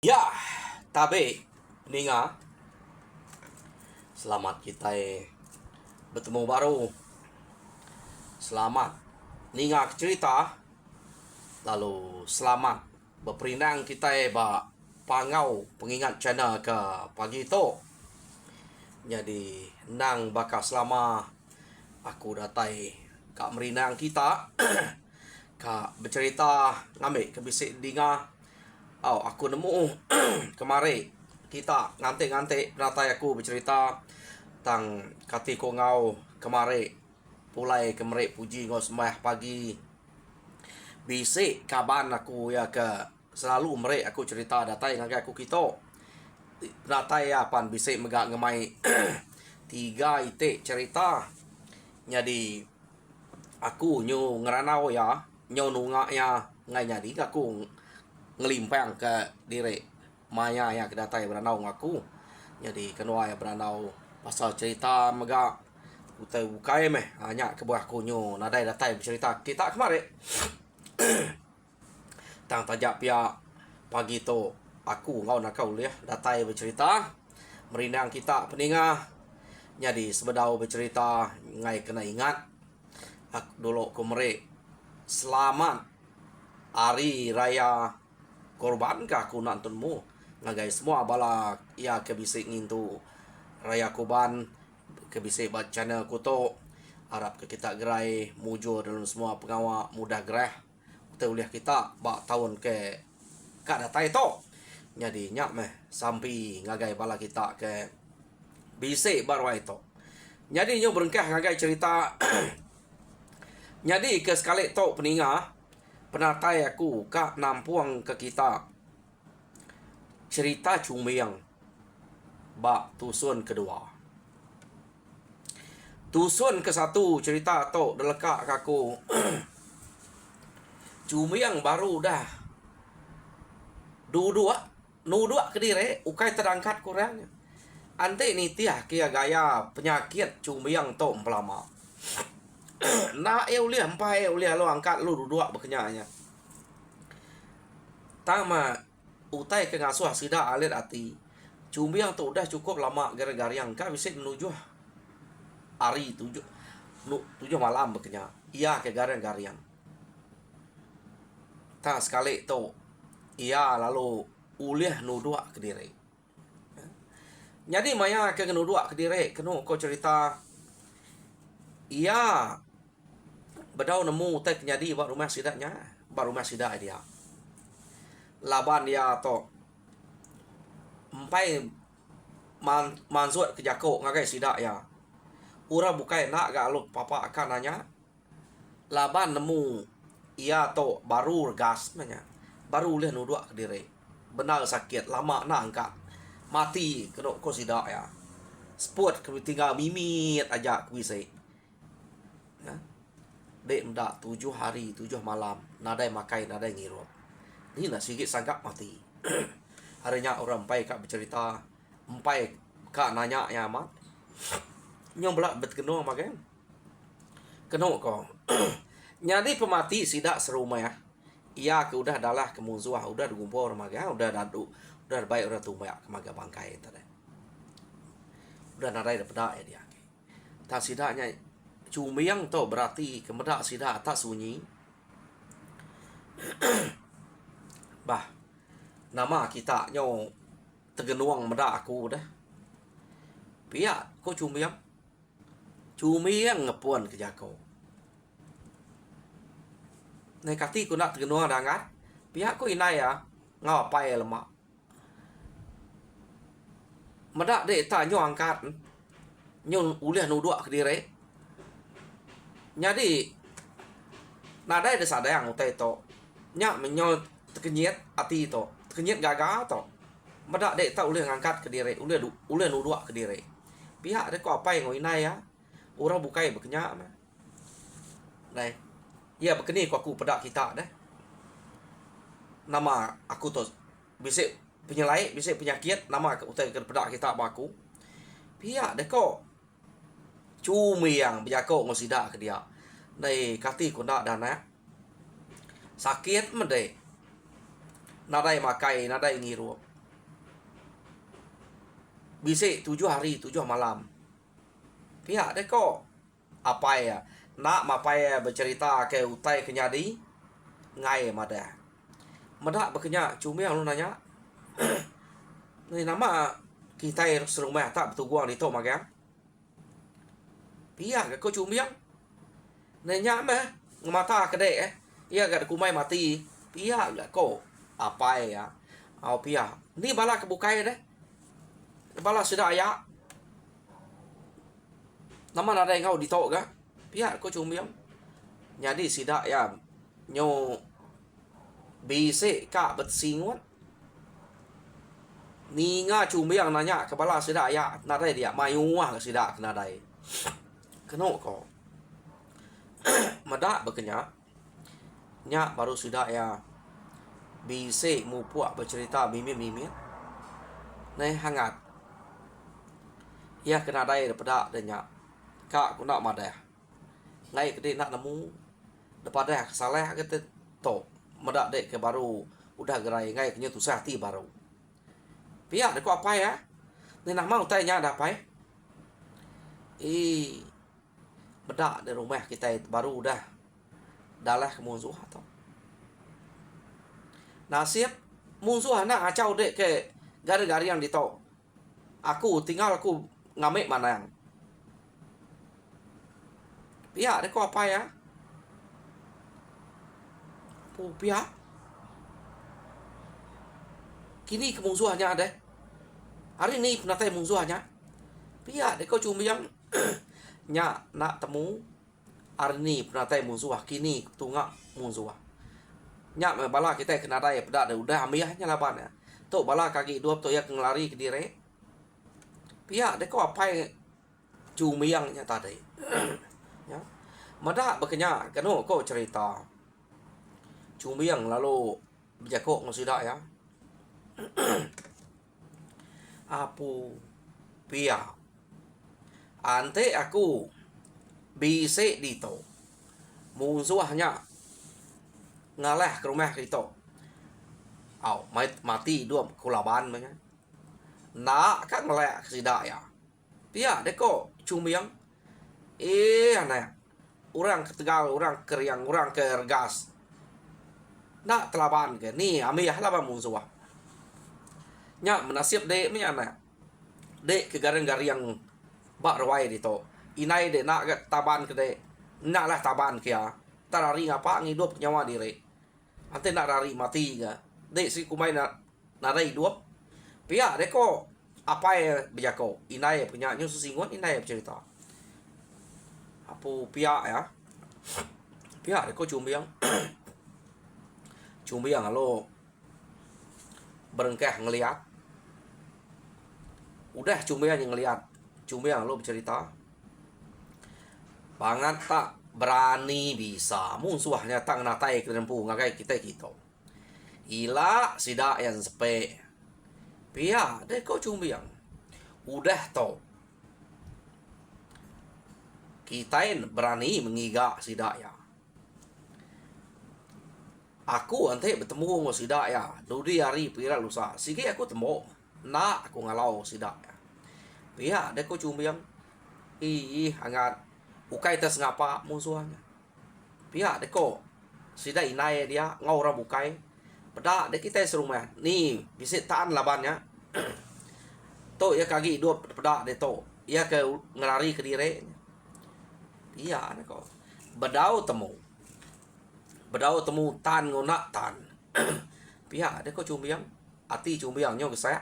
Ya, tabe ninga. Selamat kita bertemu baru. Selamat ninga cerita. Lalu selamat berperinang kita ba pangau pengingat channel ke pagi tu. Jadi nang bakal selama aku datai kak merinang kita. Kak bercerita ngambil ke bisik dinga. Aku nemu kemari kita ngantik-ngantik beratai aku bercerita tang kati ko ngau kemari pulai kemari puji ngau sembah pagi bisik kaban aku ya ke selalu merek aku cerita datai ngagai aku kita beratai apan bisik megak ngemai 3 itik cerita jadi aku nyu ngeranau ya nyu nunga ya ngai jadi aku ngelimpang ke diri maya yang kedatai beranau ngaku jadi kenua ya beranau pasal cerita megak utai bukai meh hanya ke buah kunyo nadai datai bercerita kita kemarin tang tajak pia pagi tu aku ngau nak kau liah datai bercerita merindang kita peningah jadi sebedau bercerita ngai kena ingat aku dulu kumrek selamat hari raya korban ka aku nantunmu ngagai semua bala ya kebisik ngintu raya kuban kebisik bat channel ku to harap ke kita gerai mujo dalam semua pengawa mudah gerah kita uliah kita bak tahun ke kak datai to jadi nyak meh sampai ngagai bala kita ke bisik baru itu jadi nyo berengkah ngagai cerita jadi ke sekali to peninga penatai aku kak nampuang ke kita cerita Cumiang bak tusun kedua. Tusun ke satu cerita tu delekak aku Cumiang baru dah dua kediri ukai terangkat kurangnya ante ni tiah kia gaya penyakit Cumiang tu pelama na uliah empai uliah lo angkat lu dua berkenyanya tama utai ke ngasuh sida alit ati Cumiang tu udah cukup lama gara-gara yang kak bisa menuju hari 7 malam berkenya iya ke gara-gara yang tak sekali tu iya lalu uliah nudua ke diri jadi maya ke nudua ke diri kena kau cerita iya bedau nemu utai kenyadi buat rumah sidaknya baru rumah sidak dia laban dia to empai mansuat ke jako ngagai sidak ya ura bukai nak ga lu papa akan nanya laban nemu ia to baru gas nanya baru leh nudua ke diri benar sakit lama nak angkat mati kena ko sidak ya sport ke tinggal mimit aja kuisai ya dek ndak 7 hari 7 malam nadai makai nadai ngirup ini nak sikit sanggap mati harinya orang empai kak bercerita empai kak nanya ya mat nyong belak berkenal makan kenal kau jadi pemati sidak serumah ya ia ke udah adalah kemusuah udah digumpor maga udah dadu udah baik udah tumbak kemaga bangkai tadi udah narai dapat ya dia tak sidaknya Cumiang tu berarti kemedak sidak tak sunyi bah nama kita nyo tergenuang medak aku dah pihak ko Cumiang ngepuan ke jako nekati ku nak tergenuang dangat pihak ko inai ya ngapai lemak medak dek tak nyo angkat nyo uliah nuduk ke diri jadi nadai ada sadayang utai to nyak menyo terkenyit ati to terkenyit gaga to medak dek tak uliah ngangkat ke diri uliah nuduk ke diri pihak dek ko apa yang inai ya orang bukai berkenyak mah nai ya berkeni ko aku pedak kita dah nama aku tu bisik penyelai bisik penyakit nama utai ke pedak kita baku pihak dek ko Cumiang berjako ngosida ke dia nai kati ko ndak dana sakit mende nadai makai nadai ngiru bisik 7 hari 7 malam. Pihak deh kok apa ya nak mapai bercerita ke utai kenyadi ngai mada berkenya cumi yang lu nanya ni nama kita serumah tak betul gua di to magang pihak ke cumi yang nanya mah mata kedek iya gak kumai mati pihak gak kok apa ya au pihak ni bala kebukai deh bala sudah ya nama ada yang kau ditok ga pihak ko cumiang jadi sidak ya nyo bise ka betsingot ni nga cumiang nanya ke bala sidak ya nadai dia mayuah ke sidak nadai keno ko mada bekenya nya baru sidak ya bise mupuak bercerita mimit nei hangat ya kena dai daripada denya kak aku nak madah ngai ke nak nemu daripada salah kata to madak dek ke baru udah gerai ngai kenya tu hati baru pihak dek apa ya ni nak mau tanya ada apa bedak di rumah kita baru udah dalah ke musuh atau nasib musuh nak acau dek ke gara-gara yang ditok aku tinggal aku ngamik mana yang pihak dek apa ya pihak kini kemusuhannya ada hari ini penatai musuhannya pihak dek cuma yang nya nak temu hari ini penatai musuh kini tunggak musuh nya bala kita kena daya pedak udah ambiahnya laban ya tok bala kaki dua tok ya ngelari ke dire pihak dek apa cuma yang nya tadi ya mada bekenya kano ko cerita cuma yang lalu berjakok ngusida ya apu pia ante aku bise dito musuhnya ngalah ke rumah dito mati dua kulaban banyak nak kan ngelak sida ya pia deko cuma yang anak orang ke Tegal, orang ke Riang, orang ke Regas. Nak telaban ke ni ambil laban musuh. Nya menasib dek ni anak. Dek ke garang-garang bak rawai di to. Inai dek nak ke taban ke dek. Nak lah taban ke ya. Tarari ngapa ngidup nyawa diri. Ante nak rari mati ke. Dek si kumai nak narai hidup. Pihak dek ko apa ya berjako. Inai punya nyusu singon inai bercerita. Apu pihak ya pihak ko cuma yang lo berengkeh ngelihat udah cuma yang ngelihat cuma yang lo bercerita banget tak berani bisa musuhnya tak natai kelempu ngakai kita ila sidak yang sepe pihak deh ko cuma yang udah tau kita berani mengigak sidak ya. Aku ante bertemu dengan sidak ya. Dudi hari pira lusa. Sige aku temu. Nak aku ngalau sidak ya. Pihak deko cuma yang hangat. Ukai tas ngapa musuhnya. Pihak deko sidak inai dia ngau orang bukai. Pada dek kita serumah. Ni bisa taan labannya. To ya kaki dua pada de to. Ya ke ngelari ke dire. Iya anak kau bedau temu tan ngonak tan pihak dia kau cumbiang ati cumbiang nyo saya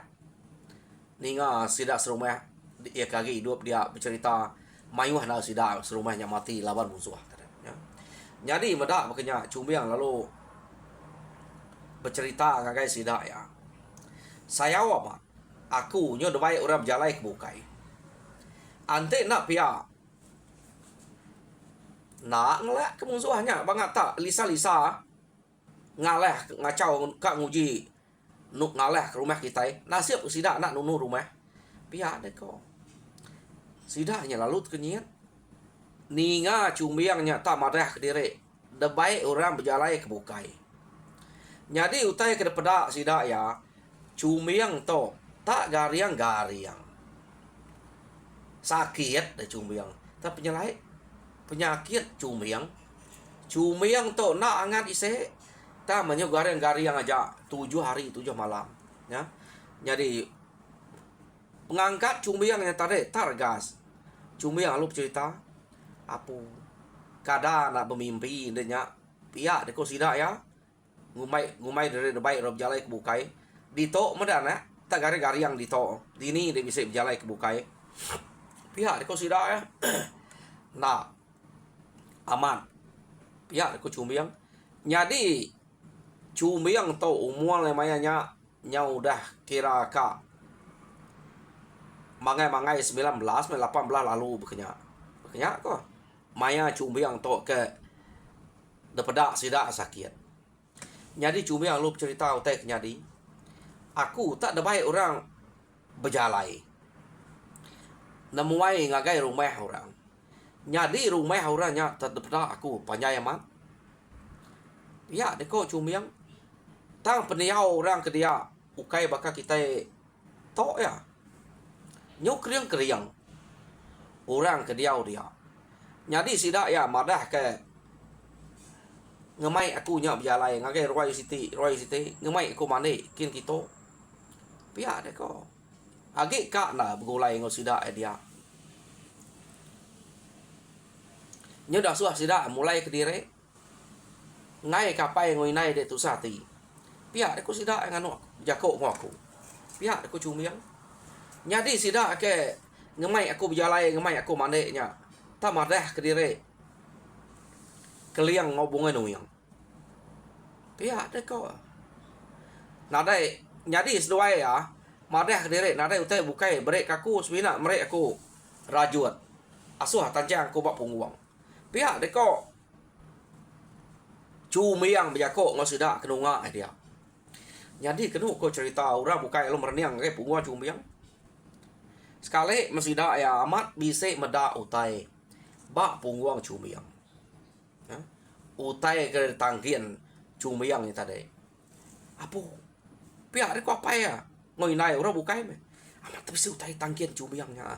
ninga sidak serumah dia kaki hidup dia bercerita mayuh na sidak serumahnya mati lawan musuh ya. Jadi medak makanya cumbiang lalu bercerita ngagai sidak ya saya apa aku nyo debai orang berjalai kebukai ante nak pihak nak ngelak ke musuhnya banget tak lisa-lisa ngalah ngacau kak nguji nuk ngalah ke rumah kita nasib sidak nak nunu rumah pihak deh kok sidaknya lalu kenyit ninga cumbiangnya tak marah ke diri debai orang berjalai ke bukai jadi utai ke depada sidak ya cumbiang to tak gariang sakit dah cumiang. Tapi penyakit cumiang tu nak angat ise. Ta menyo garang-garang aja 7 hari 7 malam. Ya. Jadi pengangkat cumiang yang tadi targas. Cumiang lu cerita apa kada nak bermimpi denya pihak deko sida ya. Ngumai dari baik rob jalai ke bukai. Dito medan ya. Tak garang-garang dito. Dini dia bisa berjalai ke bukai. Pihak deko sida ya. Nah, aman. Pihak deko cumiang. Jadi cumiang tu umur lemanya udah kira ka mangai 19 18 lalu berkenyak ko maya cumiang tu ke depedak sida sakit. Jadi cumiang lu cerita utek nyadi aku tak ada baik orang berjalai nemuai ngagai rumah orang. Nyadi rumah orangnya terdepedak aku panjai amat. Ya deko cumiang tang peniau orang ke dia ukai baka kita tok ya nyok kriang orang ke dia. Jadi sida ya madah ke ngemai aku nya berjalai ngagai roi siti ngemai aku mane kin kita pia deko agi ka na begulai ngo sida dia nyo dah suah sida mulai ke dire ngai kapai ngoi nai de tu sati pihak aku sida nganu jako aku pihak aku cumiang. Jadi sida ke ngemai aku berjalai ngemai aku mane nya ta madah ke dire keliang ngobongan uyang pihak deko nadai nyadi seduai ya madah ke dire nadai utai bukai brek aku sebina merek aku rajut asuh tanjang aku bak punguang pihak deko cumiang berjako ngau sida kenunga dia. Jadi kenu ko cerita orang bukai lo merniang ke pungua cumiang. Sekali mesida ya amat bisa meda utai bak punguang cumiang. Ya. Utai ke tangkian cumiang ni tadi. Apa? Pihak ko apa ya? Ngoi nai orang bukai me. Amat bisa utai tangkian cumiangnya.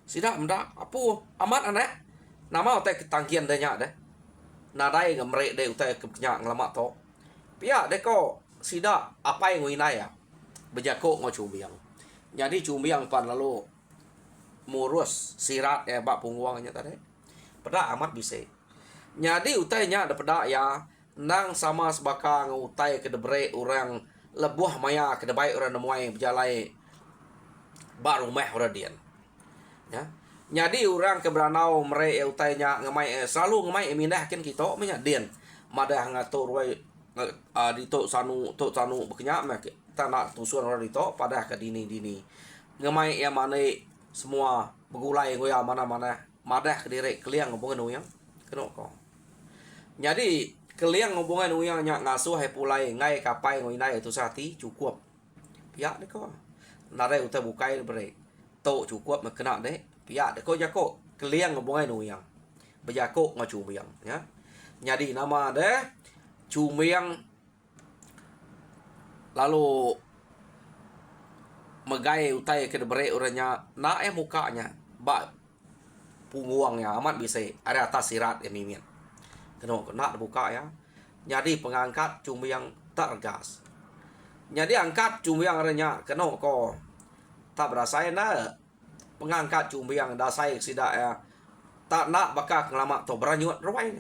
Sida meda apa? Amat anak. Nama utai tangkian denya deh. Nadai ngemrek de utai kepnya ngelamak to. Pia deko sida apa yang winaya bejako ngo cumiang. Jadi cumiang pan lalu murus sirat ya bak punguangnya tadi. Peda amat bisa. Jadi utainya ada peda ya nang sama sebaka ngutai ke debre orang lebuh maya ke debai orang nemuai berjalai baru meh orang dian. Ya. Jadi orang ke beranau mereka utainya ngemai selalu ngemai mindahkan kita menya dian madah ngatur wai di tok sanu bekenya mek kita nak tusuan orang di tok pada ke dini ngemai yang mana semua begulai goya mana madah ke direk keliang ngobongan uyang keno ko. Jadi keliang ngobongan uyang nya ngasuh he pulai ngai kapai ngoinai itu sati cukup pihak deko nare utai bukai bre tok cukup mek kena deh pihak deko jako keliang ngobongan uyang bejako ngacumiang ya. Jadi nama deh cumiang lalu megai utai ke debre orangnya na mukanya ba punguangnya amat bisa ada atas sirat ya mimin kena nak buka ya. Jadi pengangkat cumiang tergas. Jadi angkat cumiang orangnya kena ko tak berasa na pengangkat cumiang dasai sida ya tak nak bakal ngelama to beranyut ruai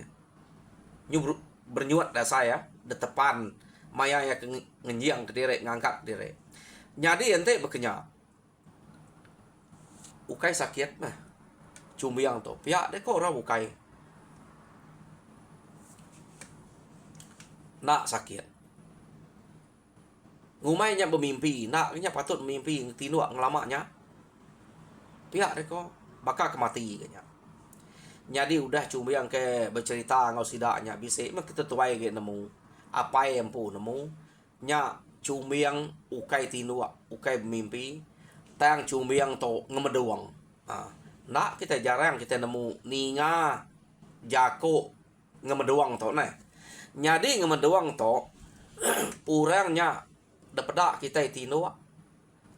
nyubruk bernyuat dah saya detepan maya ya ngenjiang ke direk ngangkat direk. Jadi ente bekenya ukai sakit mah cumiang to pihak deko orang ukai nak sakit ngumainya bermimpi naknya patut mimpi tindak ngelamaknya pihak deko bakal kemati kayaknya. Jadi udah cumiang ke bercerita ngau sidaknya bisa mak kita tuai ke nemu apa yang pu nemu nya cumiang ukai tinua ukai mimpi tang cumiang to ngemedoang. Nak kita jarang kita nemu ninga jako ngemedoang to nah. Jadi ngemedoang to urangnya dapeda kita tinua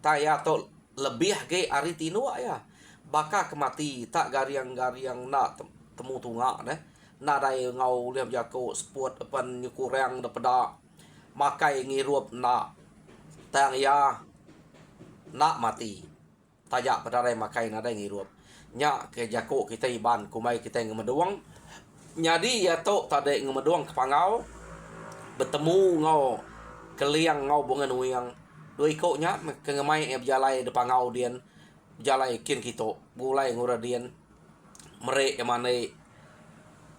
taya to lebih ke ari tinua ya baka kemati tak gariang-gariang nak temu tunga na dai ngau liam jako sport pan kurang daripada makai ngirup nak tang ya nak mati tajak padarai makai na dai ngirup nya ke jako kita iban kumai kita ngemeduang nyadi ya to tade ngemeduang kepangau bertemu ngau keliang ngau bungan uyang doi ko nya ke ngemai e berjalai de pangau dian jalai kin kito bulai ngura dian mere emane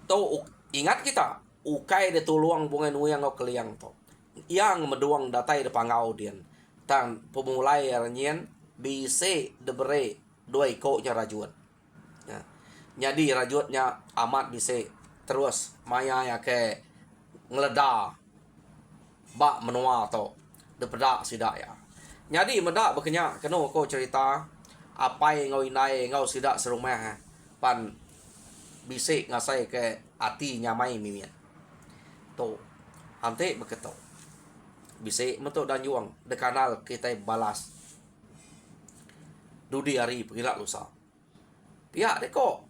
to ingat kita ukai de tuluang bungan uyang ngau keliang to yang meduang datai de pangau dian tang pemulai arnyen bise de bere doi ko nya rajuan ya. Jadi rajutnya amat bisa terus maya ya ke ngeleda bak menua to daripada sidak ya. Jadi medak berkenyak kena ko cerita apa yang ngau inai ngau sidak serumah pan bisik ngasai ke ati nyamai mimian. To ante beketo. Bisik metok dan juang de kanal kita balas. Dudi hari pergilah lusa. Pihak deko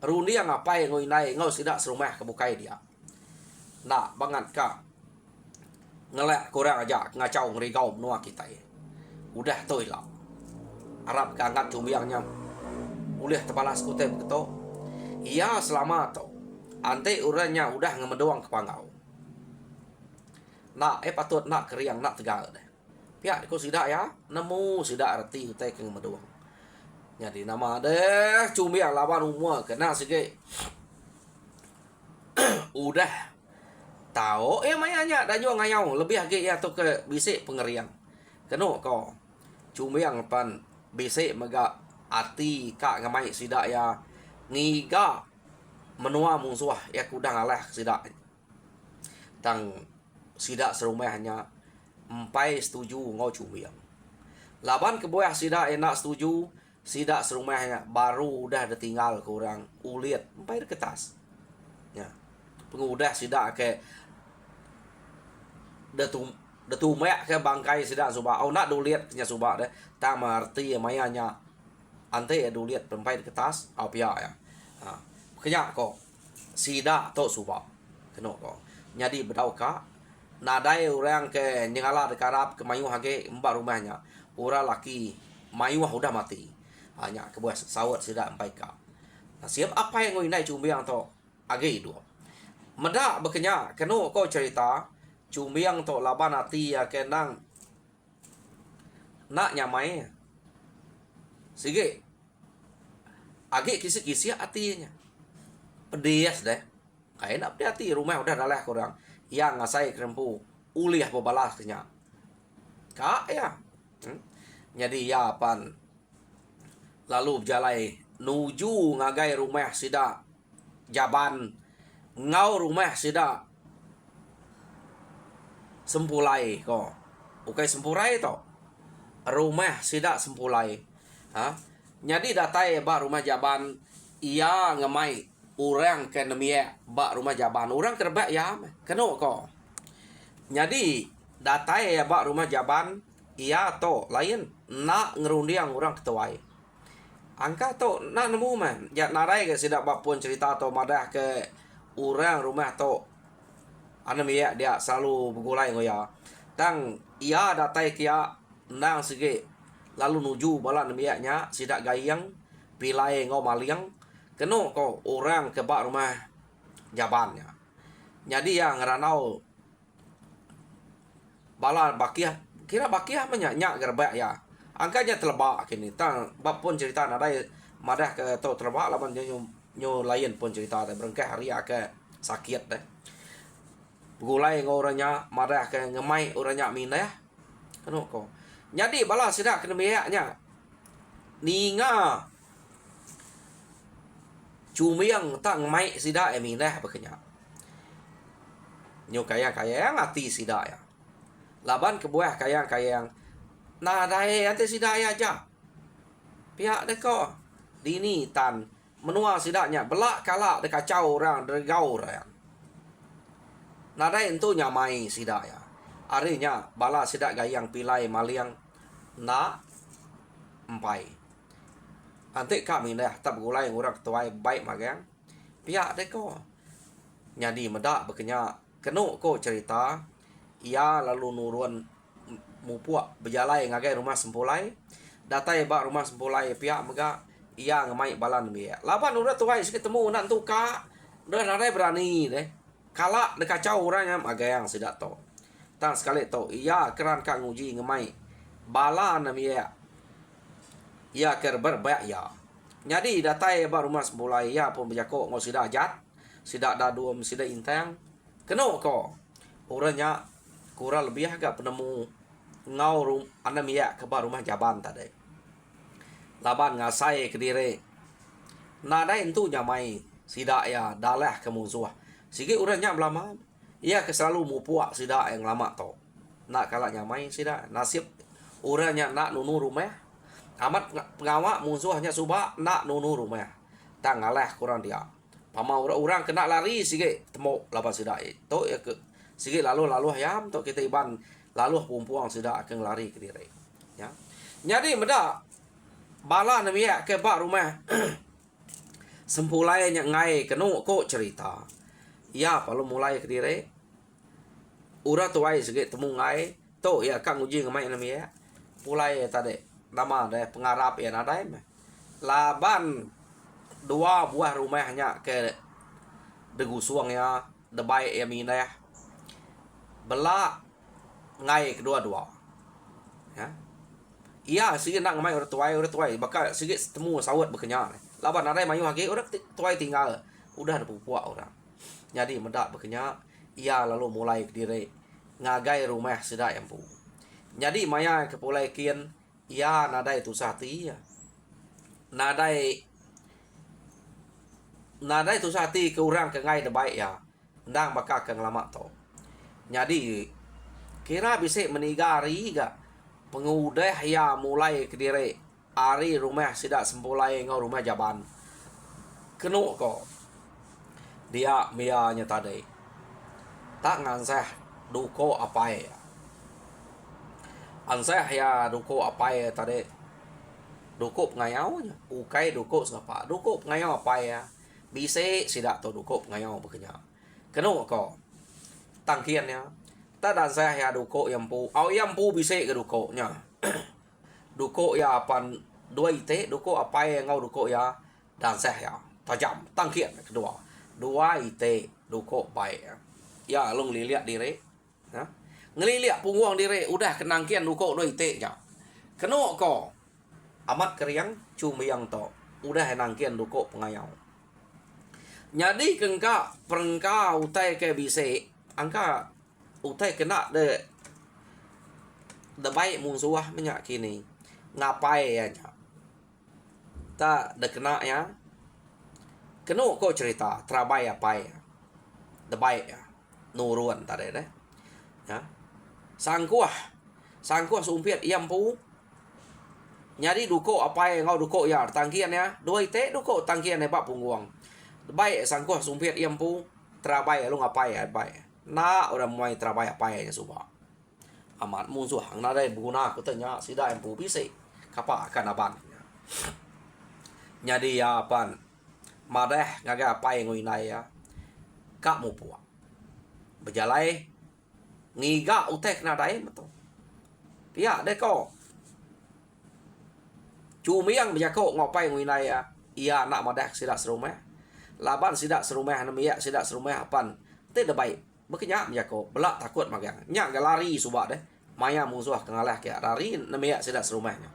Rundi yang ngapai ngoi nai ngau sidak serumah kebukai dia. Nak bangat ka ngelak kurang aja ngacau ngerigau menua kita ya. Udah tu ilah. Arab keangkat cumbiangnya. Ulih terbalas kutip begitu. Iya selamat tu. Ante uranya udah ngemedoang ke pangau. Nak patut nak keriang nak tegal deh. Pihak ko sidak ya. Nemu sidak arti utai ke ngemedoang. Jadi nama deh cumbiang lawan umur kena sikit. Udah tahu mayanya dah jual ngayau lebih lagi ya tu ke bisik pengeriang. Kena kau cumbiang pan bisik mega ati kak ngamai sidak ya ngiga menua musuh ya kudang alah sidak. Tang sidak serumahnya empai setuju ngau cumbiang. Laban kebuah sidak enak setuju. Sidak serumahnya baru udah ditinggal kurang uliat empai kertas. Ya. Pengudah sidak ke detu mek ke bangkai sidak subak. Oh nak duliat nya subak deh. Tak mengerti mayanya ante duliat empai kertas au pia ya. Ha. Kenyak kok sidak tok subak. Keno kok. Jadi bedau ka nadai orang ke nyengala dekarap ke mayu hage empat rumahnya. Ura laki mayu udah mati. Hanya kebuah sawat sidak empai ka. Nah, siap apa yang ngoi nai cumbiang to age dua. Medak berkenyak keno ko cerita cumbiang to laban ati ya kenang nak nyamai. Sige. Age kisi-kisi atinya. Pedias deh. Kayak nak hati rumah udah dalah kurang. Yang ngasai kerempu uliah bebalas kenyak. Kak ya. Jadi ya pan lalu berjalai nuju ngagai rumah sidak jaban ngau rumah sidak sempulai ko ukai sempulai to rumah sidak sempulai ha jadi datai ba rumah jaban ia ngemai orang ke nemia ba rumah jaban orang kerbak ya keno ko jadi datai ba rumah jaban ia to lain nak ngerundiang orang ketuai angka to nak nemu man ya narai ke sidak bapun cerita to madah ke orang rumah to anemia dia selalu begulai ngoya tang ia datai kia nang sige lalu nuju bala anemia nya sidak gayang pilai ngau maliang keno ko orang ke bak rumah jabannya jadi yang ngeranau bala bakiah kira bakiah menyanyak gerbak ya angkanya telebak kini tang bab pun cerita nadai madah ke to telebak lawan nyo lain pun cerita teh berengkah hari ke sakit deh gulai ngoranya madah ke ngemai orangnya minah keno ko jadi bala sidak kena biaknya ninga cumiang tak ngemai sidak minah bekenya nyo kaya ngati sidak ya laban kebuah kaya nah dai ante sidaya aja. Pihak deko dini tan menua sidaknya belak kalak de kacau orang de gau orang. Nah dai entu nyamai sidaya. Arinya bala sidak gayang pilai maliang na empai. Ante kami dah tak bergulai orang tuai baik magang. Pihak deko. Jadi medak berkenya kenu ko cerita ia lalu nurun mupuak berjalai ngagai rumah sempulai. Datai bak rumah sempulai pihak mega ia ngemai balan biak. Laban urat tuai sikit temu nak tuka. Dah narai berani deh. Kalak de kacau orang yang agayang sidak to. Tang sekali to ia keran kak nguji ngemai balan biak. Ia kerber bayak ya. Jadi datai ba rumah semulai ya pun berjako ngau sida jat, sida daduam sida intang. Keno ko. Orangnya kurang lebih agak penemu ngau rum anam ya ke ba rumah jaban tadi. Laban ngasai ke diri. Nadai entu nyamai sida ya dalah ke musuh. Sigi orangnya belama. Ia ke selalu mupuak sida yang lama to. Nak kalak nyamai sida nasib orangnya nak nunu rumah. Amat pengawak musuhnya subak nak nunu rumah. Tang ngalah kurang dia. Pama orang kena lari sige temu lapan sida. To ya ke sige lalu ayam to kita iban lalu pumpuang sida akan lari ke diri. Ya. Jadi meda bala namia ke bak rumah. Sempulai nya ngai kenu ko cerita. Ya palu mulai ke diri. Ura tuai sige temu ngai to ya kang uji ngamai namia. Pulai tadi nama deh pengarap ya nadai laban dua buah rumahnya ke degusuang ya debai ya mina ya bela ngai kedua-dua ya iya sih nak ngamai orang tuai bakal sikit temu sawat berkenya laban nadai mayu hagi orang tuai tinggal udah ada pupuak orang jadi mendak berkenya ia lalu mulai ke diri ngagai rumah sidak yang pu jadi maya ke pulai kian ya nadai tu sati ya. Nadai tu sati ke orang ke ngai de baik ya. Ndang bakal ke lama to. Jadi kira bisa menigari ga pengudah ya mulai ke diri ari rumah sidak sempulai ngau rumah jaban. Kenu ko. Dia mianya tadi. Tak ngansah duko apa ya. Ansah ya duko apa ya tadi duko pengayau nya ukai duko sapa duko pengayau apa ya bisa sidak to duko pengayau berkenya keno ko tangkian ya ta dan saya ya duko yang pu au yang pu bisa ke duko nya duko ya pan dua ite duko apa ya ngau duko ya dan saya ya tajam tangkian kedua dua ite duko baik ya long lihat diri ya ngelilik pungguang diri udah kenangkian duko doi te nya keno ko amat keriang cumiang to udah nangkian duko pengayau jadi kengka perengka utai ke bise angka utai kena de baik musuh minyak kini ngapai ya nya ta de kena ya keno ko cerita trabai apa ya de baik ya nuruan tadi deh ya sangkuah sumpiat iam pu nyari duko apa yang ngau duko ya tangkian ya dua ite duko tangkian ya bak pungguang baik sangkuah sumpiat iam pu terabai lu ngapai ya baik na orang mulai terabai apa ya suba amat musuh ang nadai berguna katanya sida yang pu bisa kapa akan aban nyadi ya pan madah ngaga apa yang nguinai ya kak mu puak berjalai ngiga utek nadai betul pihak deko cumiang berjako ngopai nguinai ya ia nak madah sidak serumah laban sidak serumah namanya sidak serumah apan te de baik bekenya berjako belak takut magang nya galari subak deh maya musuh kengalah ke lari namanya sidak serumahnya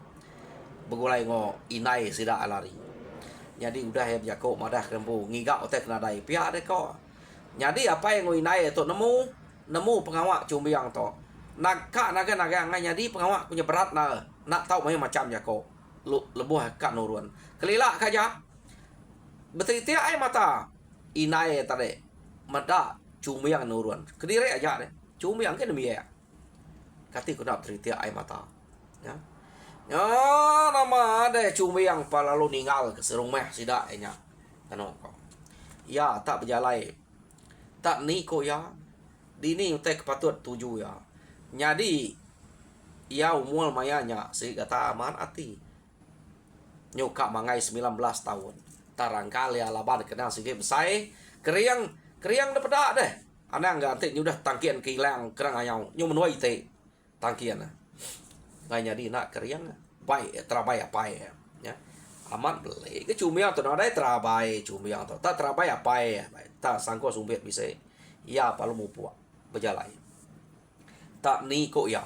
begulai ngo inai sidak lari jadi udah ya berjako madah kempu ngiga utek nadai pihak deko jadi apa yang nguinai itu nemu pengawak cumbiang to naga nyadi pengawak punya berat nak tahu macam jako lebuh kat nurun kelilak kaja betul ai mata inai tadi mada cumbiang nurun kediri aja deh cumbiang ke demi ya kati ku nak betul ai mata ya ya nama ada cumbiang palalu ninggal ke serumah sida nya kano ya tak berjalai tak niko ya dini utek patut tuju ya nyadi ia umul mayanya si kata aman ati Nyuka mangai 19 tahun. Tarangkali alaban kena sikit besai. Keriang dah pedak deh. Anang ganti nyudah tangkian kilang kerang ayau. Nyu menuai te tangkian. Ngai jadi nak keriang. Baik terabai apa ya. Amat beli. Ke cumiang tu nadai terabai cumiang tu. Tak terabai apa ya. Tak sangko sumbit bisa. Ya palu mupuak. Berjalan. Tak ni kok ya.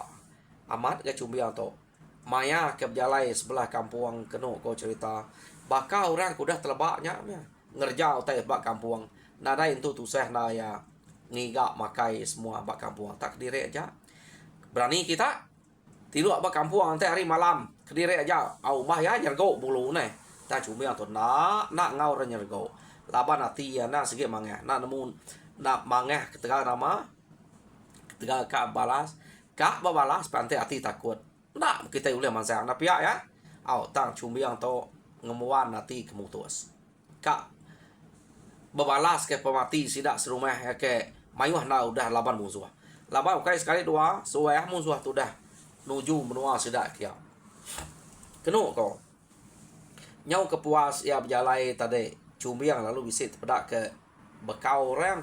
Amat ke cumiang tu. Maya ke berjalan sebelah kampung keno ko cerita. Bakal orang kudah telebaknya. Ngerjau tay bak kampung. Nadai itu tu seh na ya. Ngigak makai semua bak kampung. Tak kediri aja. Berani kita. Tidur bak kampung nanti hari malam. Kediri aja. Au mah ya nyergo bulu ne. Ta cumiang tu nak ngau ra nyergo. Laban hati ya na sikit mangeh. Nak nemu nak mangeh ketika nama. Ketika kak balas. Kak balas pantai hati takut. Nak kita boleh mansang na pihak ya. Au tang cumiang tu ngemuan hati kemutus. Kak berbalas ke pemati sidak serumah ya ke mayuh na udah laban musuh. Laban kai sekali dua, suah musuh tu dah nuju menua sidak kia. Kenu ko. Nyau kepuas ya berjalai tadi cumiang lalu bisit pedak ke bekau orang.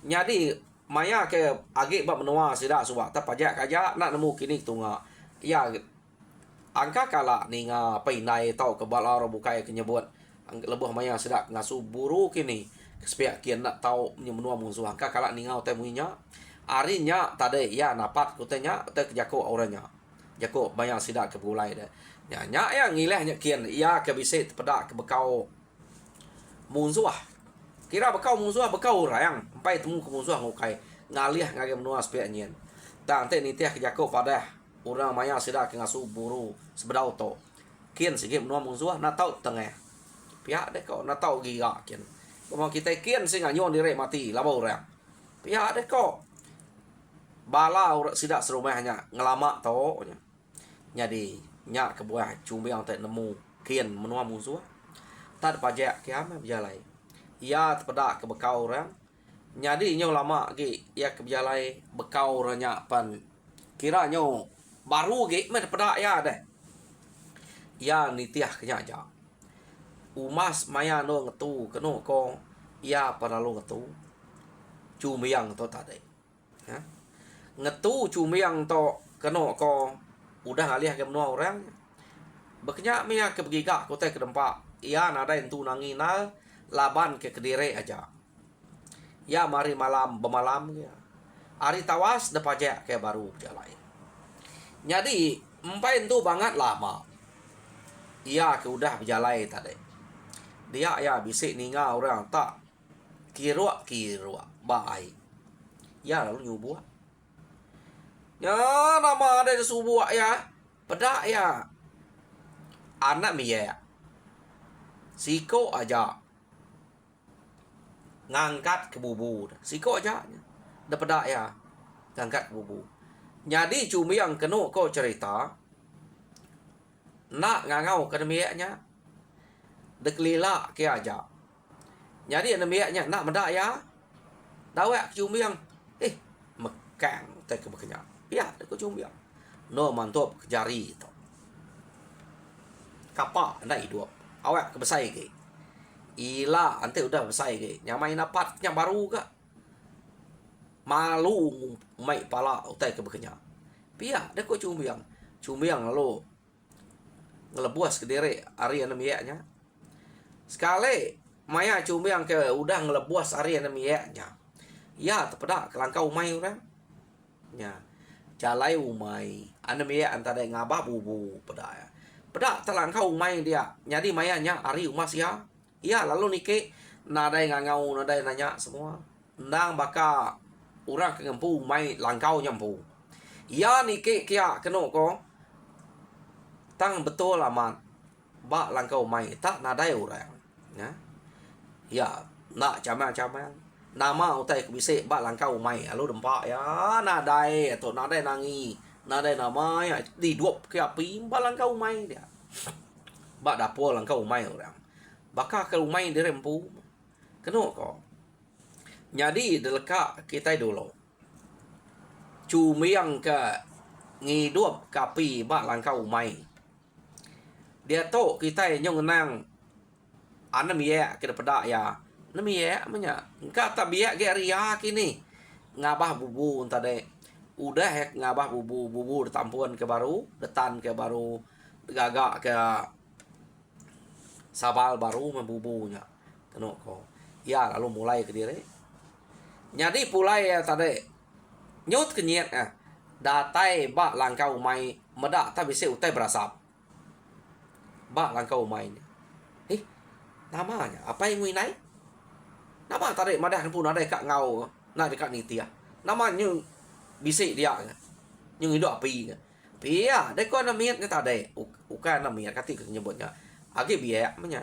Jadi maya ke agi bab menua sidak suah tak pajak kaja nak nemu kini tunga. Ya angka kala ninga painai tau ke balar bukai kenyebut. Lebuh maya sidak ngasu buru kini. Kespiak kian nak tahu menua musuh angka kala ningau temuinya. Arinya tadi ya napat kutenya te jako orangnya. Jako banyak sidak ke bulai dah. Nya yang ngilehnya kian ia ke bisit pedak ke bekau musuh. Kira bekau musuh bekau orang sampai temu ke musuh ngukai ngalih ngage menua spiak nyen. Tante ni tiah ke jako pada orang maya sidak ke ngasu buru sebedau to. Kian sikit menua musuh na tahu tengah. Pihak deh kau na tahu giga kian. Kalau kita kian sih nganyon direk mati laba orang. Pihak deh kau. Bala orang sidak serumahnya ngelama tau. Jadi nyak ke buah cumiang tak nemu kian menua musuh. Tak pajak kiam berjalai. Ia terpedak ke bekau orang. Jadi nyo lama lagi ia ke berjalai bekau orangnya pan. Kira nyo baru lagi men pedak ya deh. Ia nitiah kenyak aja. Umas maya no ngetu keno ko ia perlu ngetu cumiang to tadi ha ngetu cumiang to keno ko udah ngalih ke menua orang beknya mia ke begigak ko te ke dempak ia nada entu nangina laban ke kediri aja ya mari malam bemalam ya hari tawas de pajak ke baru jalan jadi empai entu banget lama ia ke udah berjalan tadi dia ya bisik ninga orang tak kira baik ya lalu nyubuh ya nama ada subuh ya pedak ya anak mia siko aja ngangkat ke bubu siko aja dah pedak ya ngangkat ke bubu jadi cumi yang kena kau cerita nak ngangau ke miaknya deklila ke aja. Jadi ana miaknya nak mendak ya. Dawak cumiang. Mekang tak ke bekenya. Ya, deku cumiang. No mantap kejari tu. Kapa ndak hidup. Awak ke besai ke. Ila ante udah besai ke. Nyamai napat nya baru ke. Malu mai pala utai ke bekenya. Pia deku cumiang. Cumiang lalu ngelebuas ke diri hari ana miaknya. Sekali maya cumiang ke udah ngelebuas hari ana miaknya. Ya terpedak kelangkau umai orang. Ya. Jalai umai. Ana miak antara ngabah bubu pedak ya. Pedak terlangkau umai dia. Jadi mayanya hari umas ya. Ya lalu nike nadai ngangau nadai nanya semua. Nang baka orang ke ngempu umai langkau nyampu. Ya nike kia keno ko. Tang betul amat. Bak langkau umai tak nadai orang. Ya nak camang-camang nama utai kubisik bak langkau mai alu dempak ya nadai atau nadai nangi nadai nama ya di dua ke api bak langkau mai dia bak dapur langkau mai orang bakal ke umai dirempu kena ko jadi deleka kita dulu cumiang ke ngidup kapi bak langkau mai dia to kita nyong nang ana miye ke pada ya na miye menya engka ta biya ge ria kini ngabah bubu tade udah hek ngabah bubu tampuan ke baru detan ke baru gagak ke sabal baru membubunya keno ko ya lalu mulai ke dire jadi pulai ya tade nyot kenyet datai ba langkau mai meda ta bise utai berasap ba langkau mai namanya apa yang winai nama tarik madah pun ada dekat ngau nak dekat nitia namanya bisik dia nhưng itu api pia de ko na miet ni tade uka na miet kati nyebutnya agi biak menya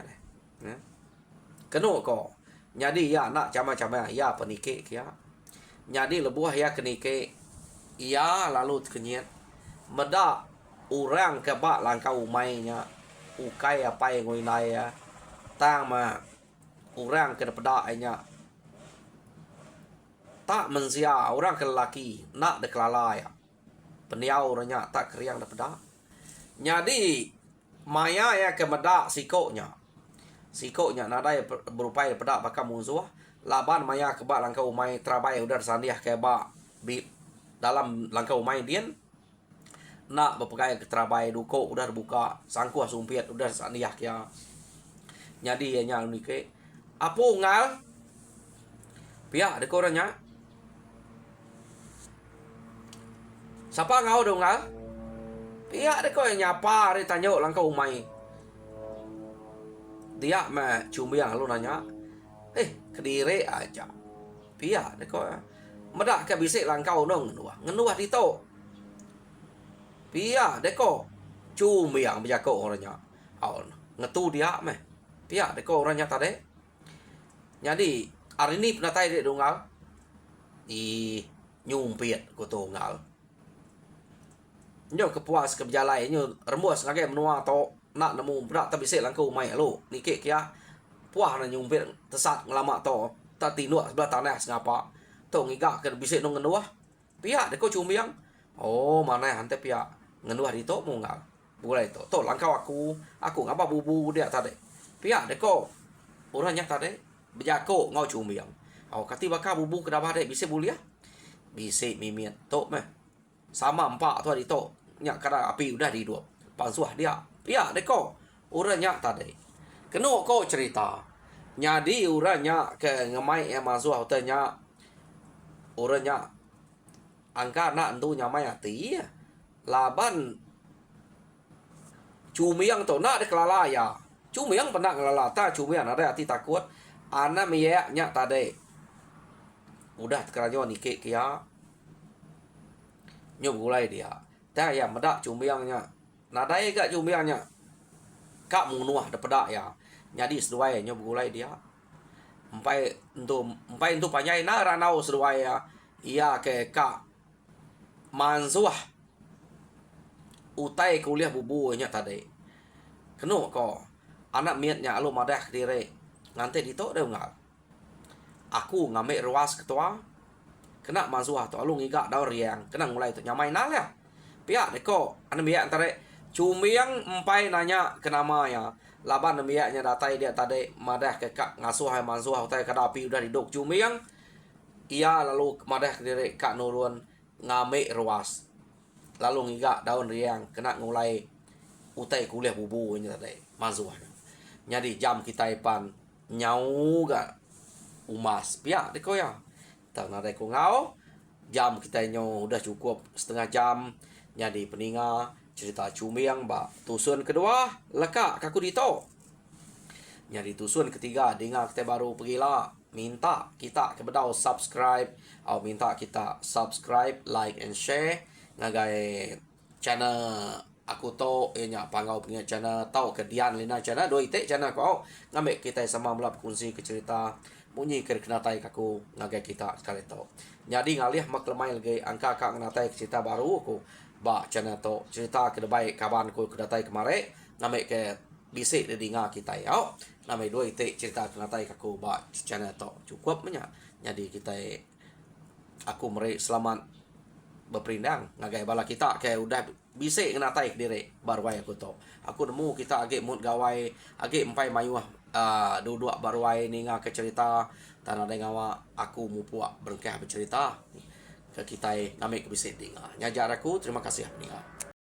keno ko jadi ya nak cama-cama ya penike kia jadi lebuah ya kenike ya lalu kenyet meda orang ke bak langkau mainnya ukai apa yang winai ya tang ma orang ke pedaknya tak mensia orang ke lelaki nak deklala ya peniau orangnya tak keriang pedak jadi maya ya ke medak sikoknya nadai berupaya pedak bakal musuh laban maya ke bak langkau mai terabai udah sandiah ke bak dalam langkau mai dian nak berpegai ke terabai duko udah buka sangkuah sumpiat udah sandiah ya jadi ya ni ke apa ngal pihak de koranya siapa ngau dong ngal pihak de ko nyapa re tanyo langkau umai dia mah cumbiang lu nanya kedire aja pihak de ko medak ke bisik langkau dong ngenuah dito pihak de ko cumbiang bejako orangnya ngetu dia mah pihak de ko orangnya tade jadi hari ini penatai dek dongal di nyumpiat ko tunggal nyo kepuas ke berjalai nyo rembus ngake menua to nak nemu berak tapi sik langkau mai lo nike kia puah na nyumpiat tesat ngelama to tak tinuk sebelah tanah ngapa to ngigak ke bisik nong ngenuah pihak de ko cumbiang mana hante pihak ngenuah di to mungal boleh to langkau aku ngapa bubu dia tadi pihak de ko orangnya tadi bejako ngau cumbiang kati bakal bubu ke dabah dek bisa bulia bisa mimian tok meh sama empat tu di tok nyak kada api udah di dua pansuah dia pia deko uranya tadi keno ko cerita nyadi uranya ke ngemai yang masuk hotelnya uranya angka nak entu nyamai ati laban cumiang to nak deklala ya cumiang pernah ngelala ta cumiang ada ati takut ana miyaknya tadi udah tekeranyo nike kia nyob gulai dia dah ya medak cumbiangnya nadai gak cumbiangnya kak munuah de pedak ya jadi seduai nyob gulai dia empai itu panjai na ranau seduai ya iya ke kak mansuah utai kuliah bubunya tadi kenu ko anak miatnya lu madah dire nanti dito deh enggak aku ngambil ruas ketua kena mansuah tu alung igak daur riang kena mulai tu nyamai nal ya pihak deko anu biak antara cumiang empai nanya kenama ya laban biaknya datai dia tadi madah ke kak ngasuh mansuah utai kadapi udah didok cumiang ia lalu madah ke diri kak nurun ngambil ruas lalu ngigak daun riang kena mulai utai kuliah bubu ini tadi mansuah jadi jam kita ipan nyau gak umas pihak deko ya tak ada ko ngau jam kita nyo udah cukup setengah jam jadi peninga cerita cumiang ba tusun kedua leka kaku dito jadi tusun ketiga dengar kita baru pergilah minta kita kebedau subscribe atau minta kita subscribe like and share ngagai channel aku to nya pangau punya channel tau ke dian lina channel doi te channel ko ngambek kita sama melap kongsi ke cerita bunyi ke kenatai kaku ngagai kita sekali to jadi ngalih mak lemai lagi angka kak kenatai cerita baru ko ba channel to cerita ke baik kaban ko kenatai kemare ngambek ke bisik de dinga kita ya ngamai doi te cerita kenatai kaku ba channel to cukup nya jadi kita aku mere selamat berperindang ngagai bala kita kayak udah bisik kena tai diri barwai aku to. Aku nemu kita age mood gawai age empai mayuah dua barwai ni ngah ke cerita tanah dengawa aku mupuak berkah bercerita ke kita ngamik ke bisik dengar. Nyajar aku terima kasih ninga.